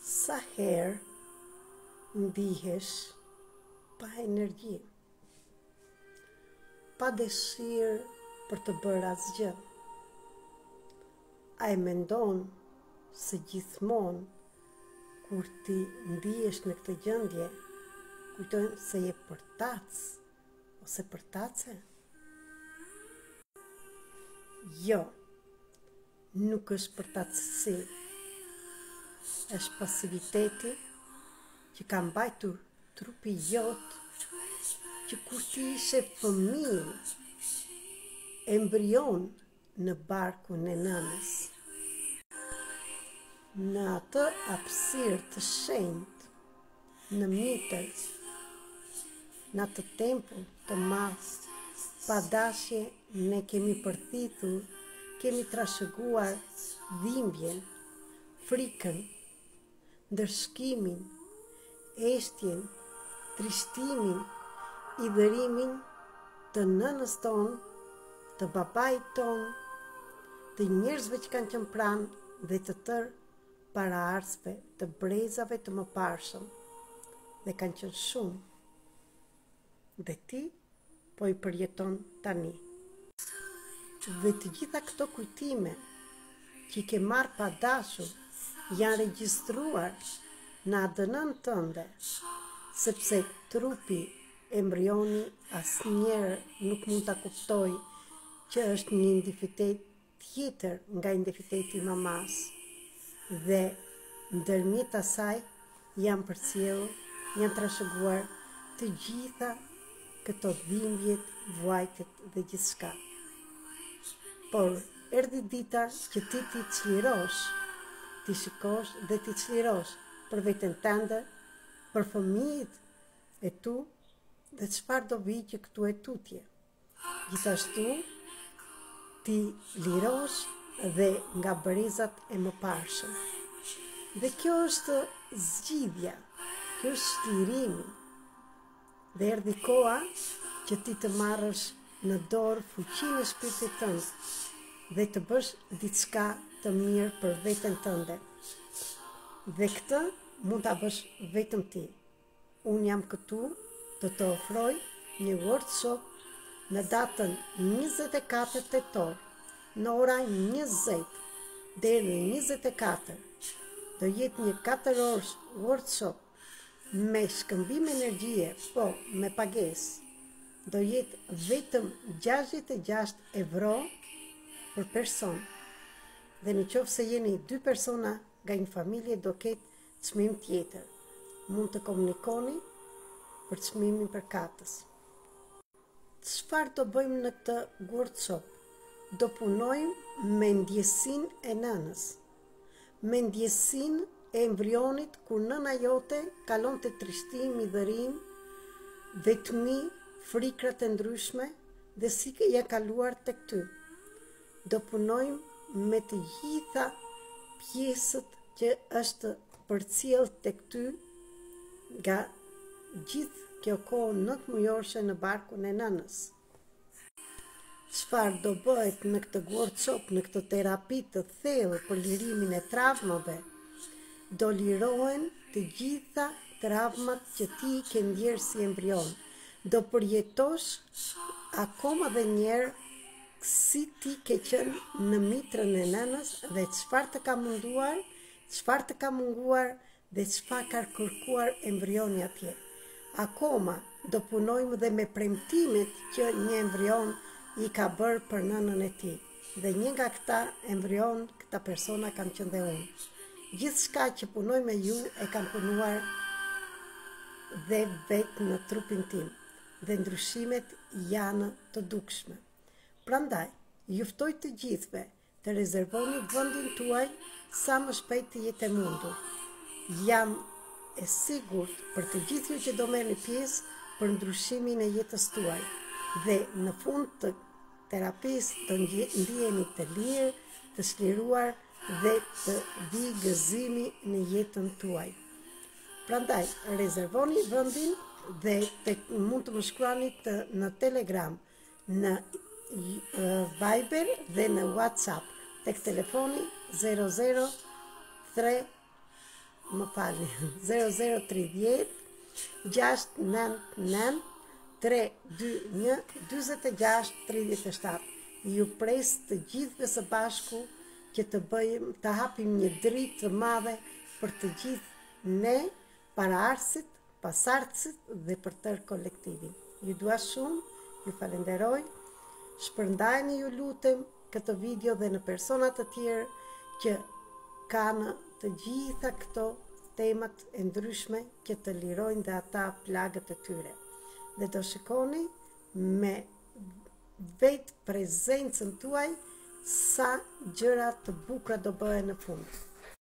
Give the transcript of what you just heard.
Sa herë ndihesh pa energji, pa dëshirë për të bërë asgjë? A e mendon se gjithmonë kur ti ndihesh në këtë gjendje, kujtojnë se je përtac ose përtace? Jo, nuk është përtacësi, është pasiviteti që ka mbajtur trupi jot që kur ti ishe fëmijë, embrion në barkun e nënës. Në atë hapësirë të shenjtë, në mitër, në atë tempull të madh, pa dashje ne kemi përthithur, kemi trashëguar dhimbjen, frikën, ndërshkimin, eshtjen, trishtimin, i dërimin të nënës tonë, të babait tonë, të njerëzve që kanë qenë pranë dhe të tërë paraardhësve të brezave të mëparshëm, dhe kanë qenë shumë. Dhe ti po i përjeton tani. Dhe të gjitha këto kujtime që i ke marrë pa dashur janë regjistruar në ADN-n tënde, sepse trupi embrioni asnjëherë nuk mund ta kuptojë që është një identitet tjetër nga identiteti i mamas, dhe ndërmjet asaj janë përcjellur, janë trashëguar të gjitha këto dhimbjet, vuajtjet dhe gjithçka. Por erdhi dita që ti çlirosh, ti shikosh dhe ti çlirosh për veten tënde, për fëmijët e tu dhe çfarë do vi që këtu e tutje. Gjithashtu ti lirosh dhe nga brezat e mëparshëm. Dhe kjo është zgjidhja, kjo është lirimi. Dhe erdhi koha që ti të marrësh në dorë fuqinë e shpirtit tënd dhe të bësh diçka të mirë për veten tënde. Dhe këtë mund ta bësh vetëm ti. Unë jam këtu të të ofroj një workshop në datën 24 tetor, në orën 20 deri në 24. Do jetë një 4 orësh workshop me shkëmbim energjie, po me pagesë. Do jetë vetëm 66 euro për person. Dhe në qoftë se jeni 2 persona nga një familje, do ketë çmim tjetër. Mund të komunikoni për çmimin për katës. Çfarë do bëjmë në këtë workshop? Do punojmë me ndjesinë e nënës, me ndjesinë e embrionit kur nëna jote kalon të trishtim, i dërim, vetmi, frikrat e ndryshme dhe si ke ja kaluar tek ty. Do punojmë me të gjitha pjesët që është përcjell tek ty nga gjithë kjo kohë 9 mujorshe në barkun e nënës. Çfarë do bëhet në këtë workshop, në këtë terapi të thellë për lirimin e travmave? Do lirohen të gjitha travmat që ti ke ndjerë si embrion. Do përjetosh akoma dhe njerë si ti ke qenë në mitrën e nënës dhe çfarë të ka munduar, çfarë të ka munguar dhe çfarë ka kërkuar embrioni atje. Akoma do punojmë dhe me premtimet që një embrion i ka bërë për nënën e tij. Dhe një nga këta embrion, këta persona kanë qenë dhe unë. Gjithçka që punoj me ju e kam punuar dhe vetë në trupin tim. Dhe ndryshimet janë të dukshme. Prandaj, juftoj të gjithve të rezervoni vendin tuaj sa më shpejt të jetë e mundur. Jam e sigurt për të gjithë ju që do merrni pjesë për ndryshimin e jetës tuaj. Dhe në fund të terapisë do ndiheni të lirë, të shliruar dhe të vi gëzimi në jetën tuaj. Prandaj, rezervoni vendin dhe mund të më shkruani në Telegram, në Viber dhe në WhatsApp tek telefoni 003 më falni, 0030 699 321 46 37. Ju pres të gjithëve së bashku që të bëjmë, të hapim një dritë të madhe për të gjithë ne, paraardhësit, pasardhësit dhe për tërë kolektivin. Ju dua shumë, ju falenderoj, shpërndajni ju lutem këtë video dhe në personat të tjerë që kanë të gjitha këto temat e ndryshme që të lirojnë dhe ata plagët e tyre. Dhe do shikoni me vetë prezencën tuaj sa gjëra të bukura do bëhen në fund.